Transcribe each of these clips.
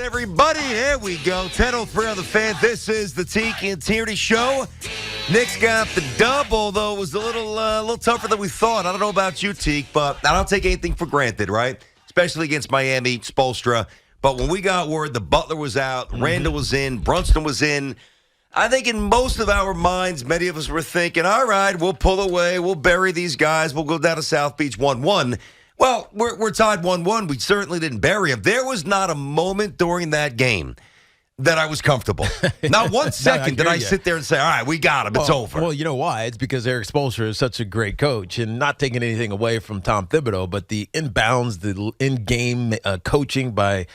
Everybody, here we go. 10:03 on the Fan. This is the Tiki and Tierney Show. Knicks got the dub, although it was a little tougher than we thought. I don't know about you, Teak, but I don't take anything for granted, right? Especially against Miami, Spoelstra. But when we got word the Butler was out, Randle was in, Brunson was in, I think in most of our minds, many of us were thinking, all right, we'll pull away, we'll bury these guys, we'll go down to South Beach 1-1. Well, we're tied 1-1. We certainly didn't bury him. There was not a moment during that game that I was comfortable. Not one second did I sit there and say, all right, we got him. It's over. Well, you know why? It's because Eric Spoelstra is such a great coach, and not taking anything away from Tom Thibodeau, but the inbounds, the in-game coaching by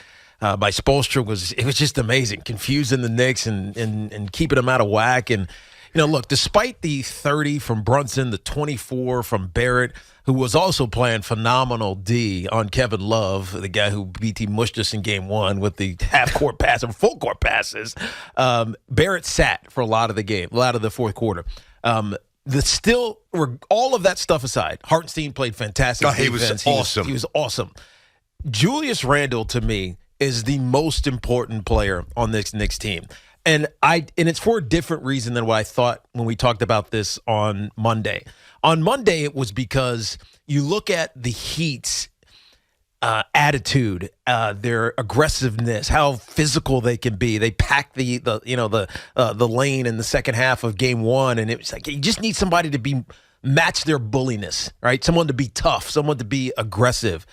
Spoelstra was just amazing, confusing the Knicks and keeping them out of whack. And, look, despite the 30 from Brunson, the 24 from Barrett, who was also playing phenomenal D on Kevin Love, the guy who BT mushed us in game one with the half-court pass and full-court passes. Barrett sat for a lot of the game, a lot of the fourth quarter. All of that stuff aside, Hartenstein played fantastic defense. He was awesome. He was awesome. Julius Randle, to me, is the most important player on this Knicks team. And it's for a different reason than what I thought when we talked about this on Monday. On Monday, it was because you look at the Heat's attitude, their aggressiveness, how physical they can be. They packed the lane in the second half of game one, and it was like you just need somebody to match their bulliness, right? Someone to be tough, someone to be aggressive.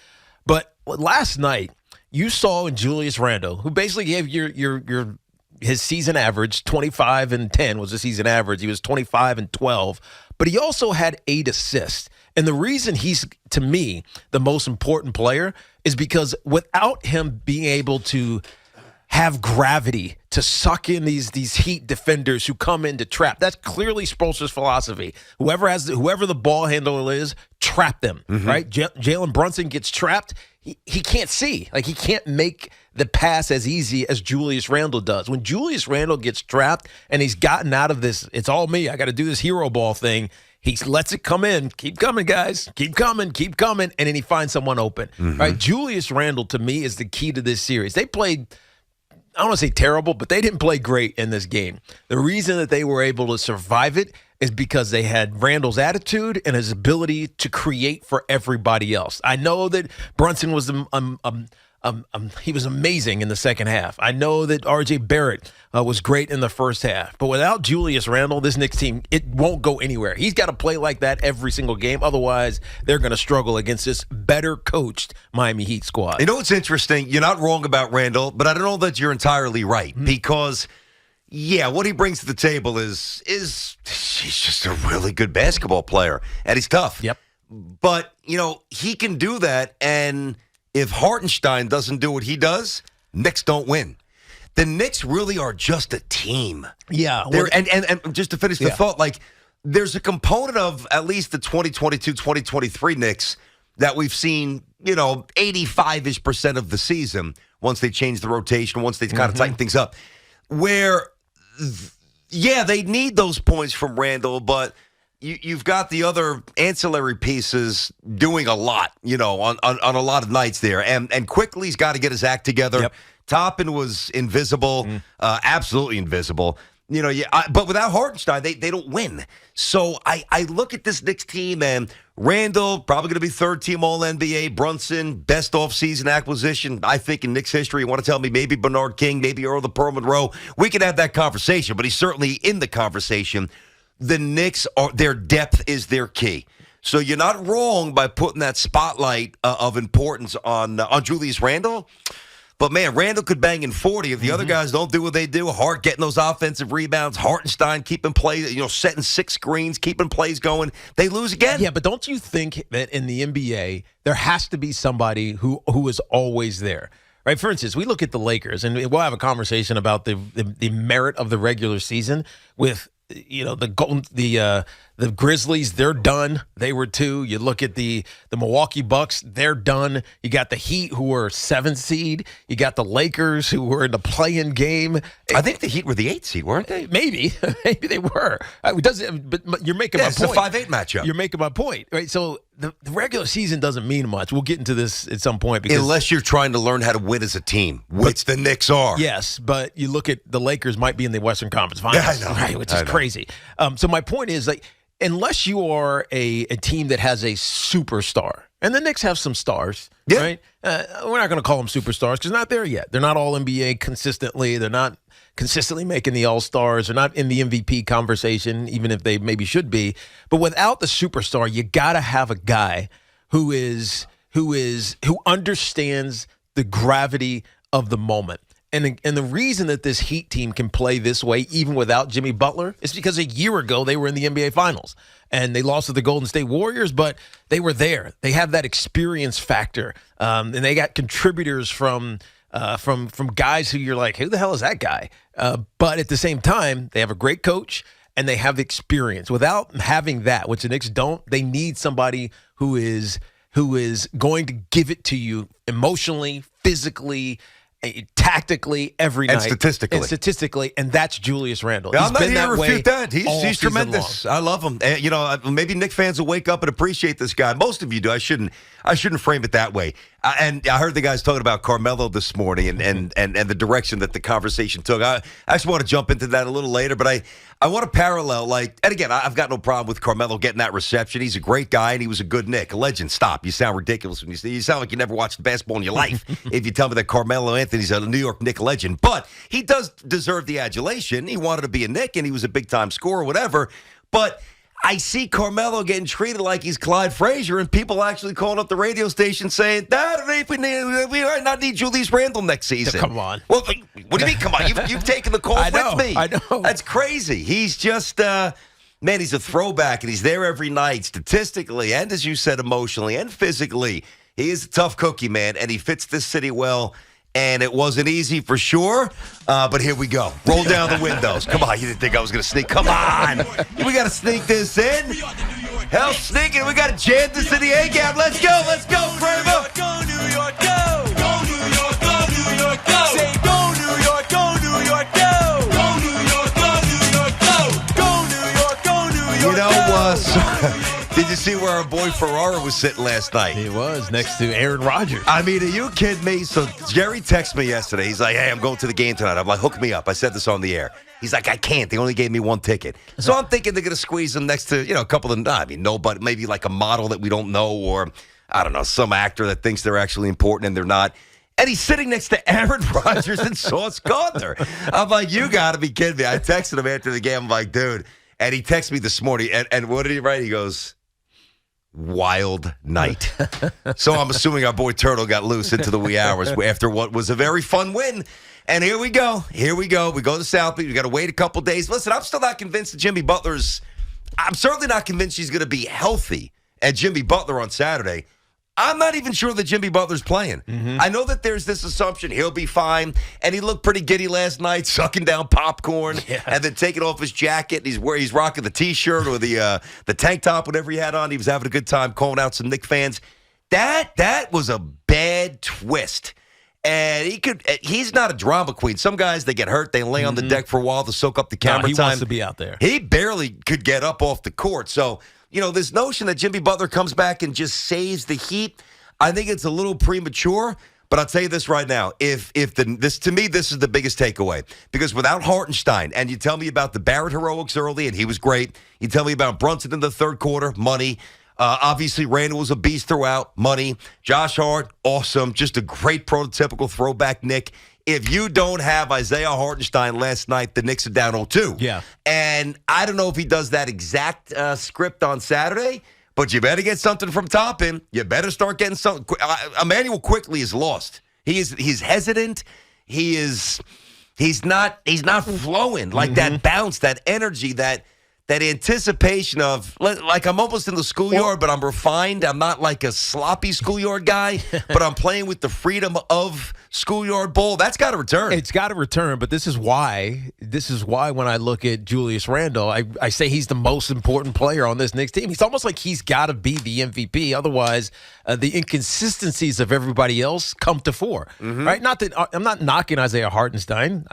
But last night, you saw in Julius Randle, who basically gave his season average, 25 and 10 was the season average. He was 25 and 12, but he also had 8 assists. And the reason he's, to me, the most important player is because without him being able to have gravity to suck in these Heat defenders who come in to trap, that's clearly Spoelstra's philosophy. Whoever the ball handler is, trap them, right? Jalen Brunson gets trapped. He can't see. Like, he can't make the pass as easy as Julius Randle does. When Julius Randle gets trapped and he's gotten out of this, it's all me, I got to do this hero ball thing, he lets it come in. Keep coming, guys. Keep coming. And then he finds someone open. Right? Julius Randle, to me, is the key to this series. They played, I don't want to say terrible, but they didn't play great in this game. The reason that they were able to survive it is because they had Randle's attitude and his ability to create for everybody else. I know that Brunson was he was amazing in the second half. I know that R.J. Barrett was great in the first half. But without Julius Randle, this Knicks team, it won't go anywhere. He's got to play like that every single game. Otherwise, they're going to struggle against this better coached Miami Heat squad. You know what's interesting? You're not wrong about Randle, but I don't know that you're entirely right because – yeah, what he brings to the table is he's just a really good basketball player, and he's tough. Yep. But, he can do that, and if Hartenstein doesn't do what he does, Knicks don't win. The Knicks really are just a team. Yeah. And just to finish the thought, like, there's a component of at least the 2022-2023 Knicks that we've seen, 85-ish% of the season once they change the rotation, once they kind of tighten things up, where they need those points from Randle, but you've got the other ancillary pieces doing a lot, on a lot of nights there. And Quickly's got to get his act together. Yep. Toppin was invisible, absolutely invisible. But without Hartenstein, they don't win. So I look at this Knicks team, and Randle, probably going to be third-team All-NBA. Brunson, best off-season acquisition, I think, in Knicks history. You want to tell me maybe Bernard King, maybe Earl the Pearl Monroe? We can have that conversation, but he's certainly in the conversation. The Knicks, their depth is their key. So you're not wrong by putting that spotlight of importance on Julius Randle. But, man, Randle could bang in 40 if the other guys don't do what they do. Hart getting those offensive rebounds. Hartenstein keeping plays, setting 6 screens, keeping plays going. They lose again. Yeah, but don't you think that in the NBA, there has to be somebody who is always there? Right? For instance, we look at the Lakers, and we'll have a conversation about the merit of the regular season with the The Grizzlies, they're done. They were 2. You look at the Milwaukee Bucks, they're done. You got the Heat, who were 7th seed. You got the Lakers, who were in the play-in game. I think the Heat were the 8th seed, weren't they? Maybe. Maybe they were. It doesn't, but you're making my point. It's a 5-8 matchup. You're making my point, right? So the regular season doesn't mean much. We'll get into this at some point. Because, unless you're trying to learn how to win as a team, which the Knicks are. Yes, but you look at the Lakers might be in the Western Conference Finals, Yeah, I know. right? Which is crazy. So my point is, like, unless you are a team that has a superstar, and the Knicks have some stars, right? We're not going to call them superstars because they're not there yet. They're not all NBA consistently. They're not consistently making the All-Stars. They're not in the MVP conversation, even if they maybe should be. But without the superstar, you got to have a guy who understands the gravity of the moment. And the reason that this Heat team can play this way, even without Jimmy Butler, is because a year ago they were in the NBA Finals. And they lost to the Golden State Warriors, but they were there. They have that experience factor. And they got contributors from guys who you're like, who the hell is that guy? But at the same time, they have a great coach, and they have experience. Without having that, which the Knicks don't, they need somebody who is going to give it to you emotionally, physically, tactically, every night. And statistically. And that's Julius Randle. Yeah, He's I'm not been here that to way refute that. He's season tremendous. long. I love him. And, maybe Knicks fans will wake up and appreciate this guy. Most of you do. I shouldn't frame it that way. And I heard the guys talking about Carmelo this morning and the direction that the conversation took. I actually want to jump into that a little later, but I want to parallel, and again, I've got no problem with Carmelo getting that reception. He's a great guy, and he was a good Knick. A legend. Stop. You sound ridiculous when you sound like you never watched basketball in your life if you tell me that Carmelo Anthony's a New York Knick legend. But he does deserve the adulation. He wanted to be a Knick, and he was a big-time scorer, whatever. But I see Carmelo getting treated like he's Clyde Frazier, and people actually calling up the radio station saying, we might not need Julius Randle next season. Come on. Well, what do you mean, come on? You've taken the call with me. I know. That's crazy. He's just, man, he's a throwback, and he's there every night, statistically, and as you said, emotionally and physically. He is a tough cookie, man, and he fits this city well. And it wasn't easy for sure, but here we go. Roll down the windows. Come on, you didn't think I was going to sneak. Come on. We got to sneak this in. Hell, sneak it. We got to jam this in the A-gap. Let's go, Kramer. Go, New York, go. Go, New York, go, New York, go. Say, go, New York, go, New York, go. Go, New York, go, New York, go. Go, New York, go, New York, go. Did you see where our boy Ferrara was sitting last night? He was next to Aaron Rodgers. I mean, are you kidding me? So Jerry texted me yesterday. He's like, hey, I'm going to the game tonight. I'm like, hook me up. I said this on the air. He's like, I can't. They only gave me one ticket. So I'm thinking they're going to squeeze him next to, a couple of, nobody, maybe like a model that we don't know, or, I don't know, some actor that thinks they're actually important and they're not. And he's sitting next to Aaron Rodgers and Sauce Gardner. I'm like, you got to be kidding me. I texted him after the game. I'm like, dude. And he texted me this morning. And what did he write? He goes, wild night. So I'm assuming our boy Turtle got loose into the wee hours after what was a very fun win. And here we go. We go to South Beach. We got to wait a couple days. Listen, I'm still not convinced that I'm certainly not convinced he's going to be healthy at Jimmy Butler on Saturday. I'm not even sure that Jimmy Butler's playing. Mm-hmm. I know that there's this assumption he'll be fine, and he looked pretty giddy last night, sucking down popcorn, and then taking off his jacket. And he's rocking the T-shirt or the tank top, whatever he had on. He was having a good time calling out some Knicks fans. That was a bad twist. And he's not a drama queen. Some guys, they get hurt, they lay on the deck for a while to soak up the camera he time. He wants to be out there. He barely could get up off the court. So, this notion that Jimmy Butler comes back and just saves the Heat, I think it's a little premature. But I'll tell you this right now: this is the biggest takeaway, because without Hartenstein, and you tell me about the Barrett heroics early, and he was great. You tell me about Brunson in the third quarter, money. Obviously, Randle was a beast throughout, money. Josh Hart, awesome, just a great prototypical throwback Knick. If you don't have Isaiah Hartenstein last night, the Knicks are down 0-2. Yeah. And I don't know if he does that exact script on Saturday, but you better get something from Toppin. You better start getting something. Emmanuel Quickly is lost. He's hesitant. He's not flowing like that bounce, that energy that that anticipation of, like, I'm almost in the schoolyard, but I'm refined. I'm not like a sloppy schoolyard guy, but I'm playing with the freedom of schoolyard bowl. That's got to return. It's got to return, but this is why when I look at Julius Randle, I say he's the most important player on this Knicks team. He's almost like he's got to be the MVP. Otherwise, the inconsistencies of everybody else come to fore, right? Not that I'm not knocking Isaiah Hartenstein.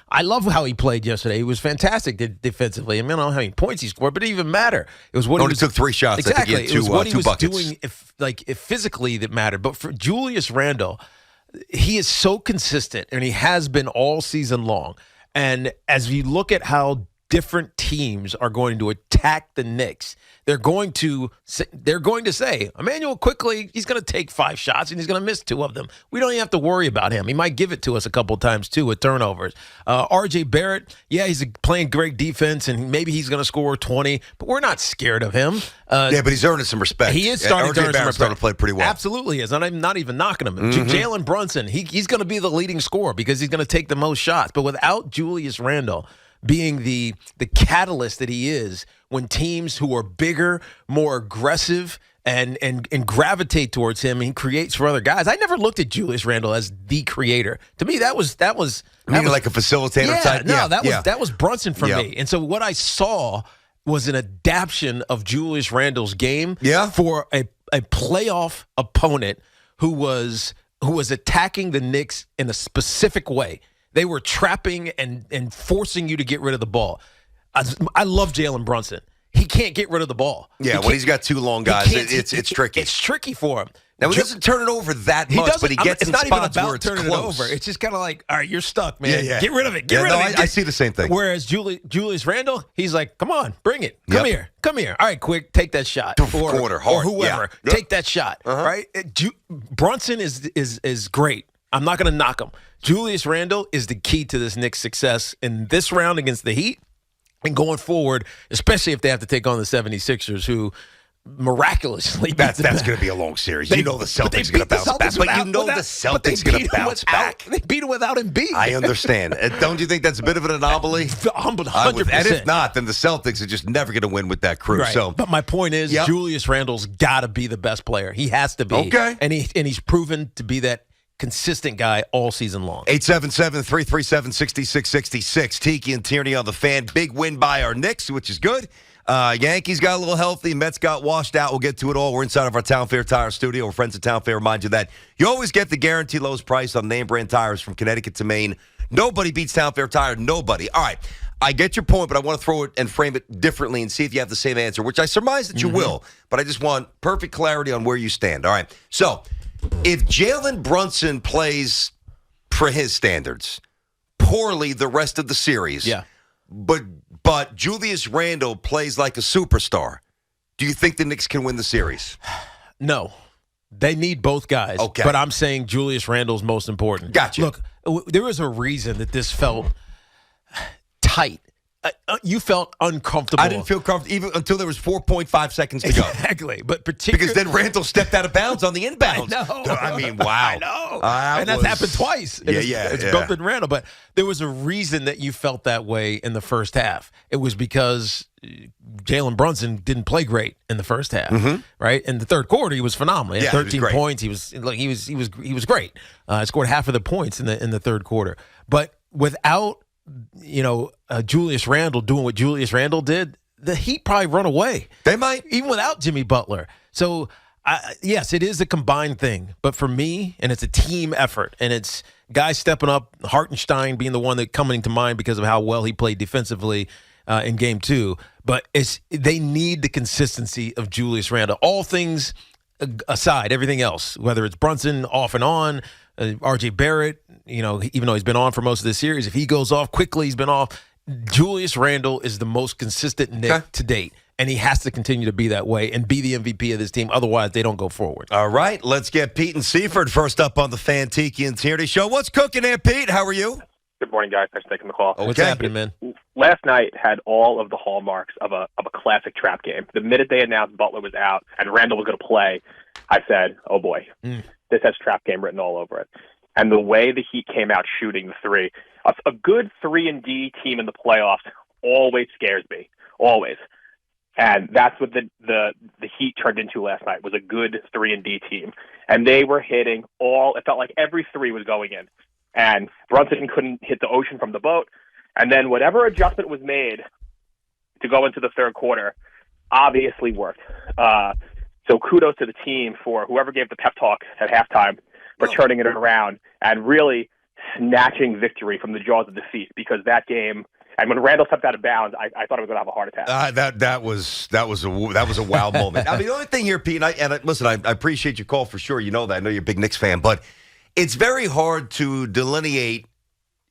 I love how he played yesterday. He was fantastic defensively. I mean, I don't know how many points he scored, but it didn't even matter. It was what he took 3 shots. Exactly. I think he had it was what he was buckets. doing, if physically that mattered. But for Julius Randle, he is so consistent, and he has been all season long. And as we look at how different teams are going to attack the Knicks, they're going to say, Emmanuel quickly, he's going to take 5 shots, and he's going to miss 2 of them. We don't even have to worry about him. He might give it to us a couple times, too, with turnovers. R.J. Barrett, yeah, he's playing great defense, and maybe he's going to score 20, but we're not scared of him. Yeah, but he's earning some respect. He is starting to earn some respect. Starting to play pretty well. Absolutely is. I'm not even knocking him. Jalen Brunson, he's going to be the leading scorer because he's going to take the most shots. But without Julius Randle being the catalyst that he is, when teams who are bigger, more aggressive, and gravitate towards him, he creates for other guys. I never looked at Julius Randle as the creator. To me, that was like a facilitator type. No, that was Brunson for me. And so what I saw was an adaptation of Julius Randle's game for a playoff opponent who was attacking the Knicks in a specific way. They were trapping and forcing you to get rid of the ball. I love Jalen Brunson. He can't get rid of the ball. Yeah, when he's got 2 long guys, it's tricky. It's tricky for him. Now, he doesn't turn it over that much, but he gets in spots where it's close. It over. It's just kind of like, all right, you're stuck, man. Yeah. Get rid of it. Get rid of it. I see the same thing. Whereas Julius Randle, he's like, come on, bring it. Come here. All right, quick, take that shot. Corner, hard. Or whoever, take that shot. Right? Brunson is great. I'm not going to knock him. Julius Randle is the key to this Knicks' success in this round against the Heat and going forward, especially if they have to take on the 76ers, who miraculously that's going to be a long series. You know the Celtics are going to bounce back. But you know the Celtics are going to bounce back. They beat him without Embiid. I understand. Don't you think that's a bit of an anomaly? 100%. And if not, then the Celtics are just never going to win with that crew. Right. So, but my point is, Julius Randle's got to be the best player. He has to be. Okay. And he's proven to be that consistent guy all season long. 877-337-6666. Tiki and Tierney on the Fan. Big win by our Knicks, which is good. Yankees got a little healthy. Mets got washed out. We'll get to it all. We're inside of our Town Fair Tire studio. We're friends at Town Fair. Remind you that you always get the guaranteed lowest price on name brand tires from Connecticut to Maine. Nobody beats Town Fair Tire. Nobody. All right. I get your point, but I want to throw it and frame it differently and see if you have the same answer, which I surmise that you will. But I just want perfect clarity on where you stand. All right. So, if Jalen Brunson plays, for his standards, poorly the rest of the series, but Julius Randle plays like a superstar, do you think the Knicks can win the series? No. They need both guys. Okay. But I'm saying Julius Randle's most important. Gotcha. Look, there was a reason that this felt tight. You felt uncomfortable. I didn't feel comfortable even until there was 4.5 seconds to go. Exactly. But particularly because then Randle stepped out of bounds on the inbounds. I know. I mean, wow. I know. And that's happened twice. It's bumped in Randle. But there was a reason that you felt that way in the first half. It was because Jalen Brunson didn't play great in the first half, right? In the third quarter, he was phenomenal. He had 13 points. He was great. Scored half of the points in the third quarter. But without Julius Randle doing what Julius Randle did, the Heat probably run away. They might. Even without Jimmy Butler. So, yes, it is a combined thing. But for me, and it's a team effort, and it's guys stepping up, Hartenstein being the one that coming to mind because of how well he played defensively in Game 2. But they need the consistency of Julius Randle. All things aside, everything else, whether it's Brunson off and on, R.J. Barrett, even though he's been on for most of the series, if he goes off quickly, he's been off. Julius Randle is the most consistent Knick to date, and he has to continue to be that way and be the MVP of this team. Otherwise, they don't go forward. All right, let's get Pete and Seaford first up on the Fan, Tiki and Tierney Show. What's cooking there, Pete? How are you? Good morning, guys. Thanks for taking the call. Okay. What's happening, man? Last night had all of the hallmarks of a classic trap game. The minute they announced Butler was out and Randle was going to play, I said, oh, boy, this has trap game written all over it. And the way the Heat came out shooting the three, a good 3-and-D team in the playoffs always scares me. always. And that's what the Heat turned into last night, was a good 3-and-D team. And they were hitting it felt like every three was going in. And Brunson couldn't hit the ocean from the boat. And then whatever adjustment was made to go into the third quarter obviously worked. So kudos to the team for whoever gave the pep talk at halftime for turning it around and really snatching victory from the jaws of defeat, because that game, and when Randle stepped out of bounds, I thought I was going to have a heart attack. That was a wow moment. I mean, the only thing here, Pete, listen, I appreciate your call for sure. You know that. I know you're a big Knicks fan, but it's very hard to delineate.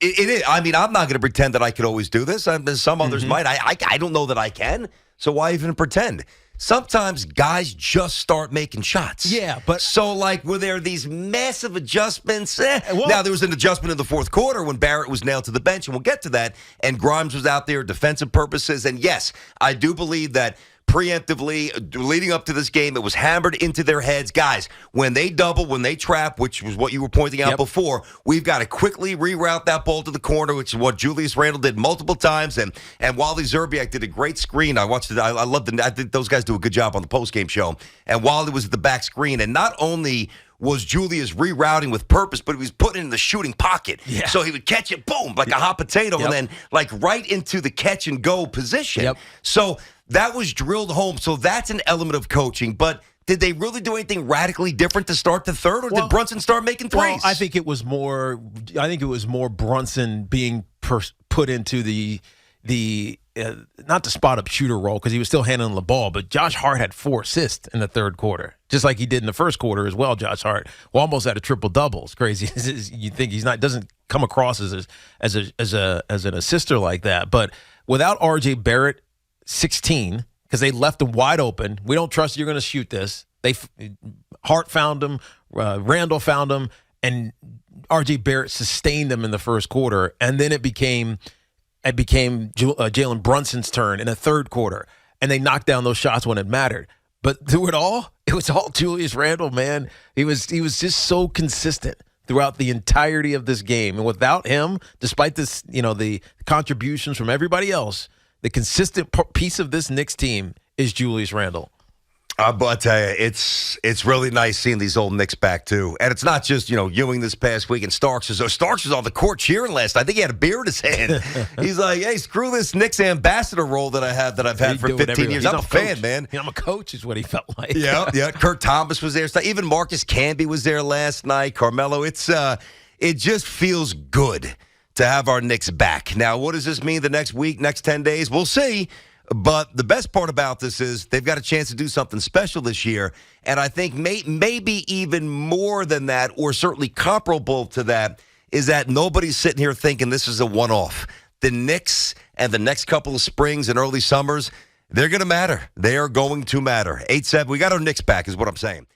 It is. I mean, I'm not going to pretend that I could always do this. Some others might. I don't know that I can. So why even pretend? Sometimes guys just start making shots. Yeah, but so were there these massive adjustments? Now there was an adjustment in the fourth quarter when Barrett was nailed to the bench, and we'll get to that. And Grimes was out there defensive purposes. And yes, I do believe that preemptively leading up to this game, it was hammered into their heads. Guys, when they double, when they trap, which was what you were pointing out before, we've got to quickly reroute that ball to the corner, which is what Julius Randle did multiple times. And Wally Zerbiak did a great screen. I watched it. I loved it. I think those guys do a good job on the postgame show. And Wally was at the back screen. And not only was Julius rerouting with purpose, but he was putting it in the shooting pocket. Yeah. So he would catch it, boom, like a hot potato, and then right into the catch-and-go position. So that was drilled home. So that's an element of coaching. But did they really do anything radically different to start the third, or did Brunson start making threes? Well, I think it was more Brunson being put into the not the spot-up shooter role, because he was still handling the ball, but Josh Hart had 4 assists in the third quarter, just like he did in the first quarter as well. Josh Hart almost had a triple-double. It's crazy. You think doesn't come across as an assister like that. But without R.J. Barrett, 16, because they left him wide open. We don't trust you're going to shoot this. Hart found him, Randle found him, and R.J. Barrett sustained them in the first quarter, and then it became Jalen Brunson's turn in the third quarter, and they knocked down those shots when it mattered. But through it was all Julius Randle, man. He was just so consistent throughout the entirety of this game, and without him, despite this, the contributions from everybody else, the consistent piece of this Knicks team is Julius Randle. But I tell you, it's really nice seeing these old Knicks back too, and it's not just Ewing this past week and Starks was on the court cheering last night. I think he had a beer in his hand. He's like, "Hey, screw this Knicks ambassador role that I've had for 15 years. I'm a fan, man. I'm a coach," is what he felt like. Yeah. Kurt Thomas was there. Even Marcus Camby was there last night. Carmelo. It just feels good to have our Knicks back. Now, what does this mean the next week, next 10 days? We'll see. But the best part about this is they've got a chance to do something special this year. And I think maybe even more than that, or certainly comparable to that, is that nobody's sitting here thinking this is a one-off. The Knicks and the next couple of springs and early summers, they're going to matter. They are going to matter. 8-7, we got our Knicks back is what I'm saying.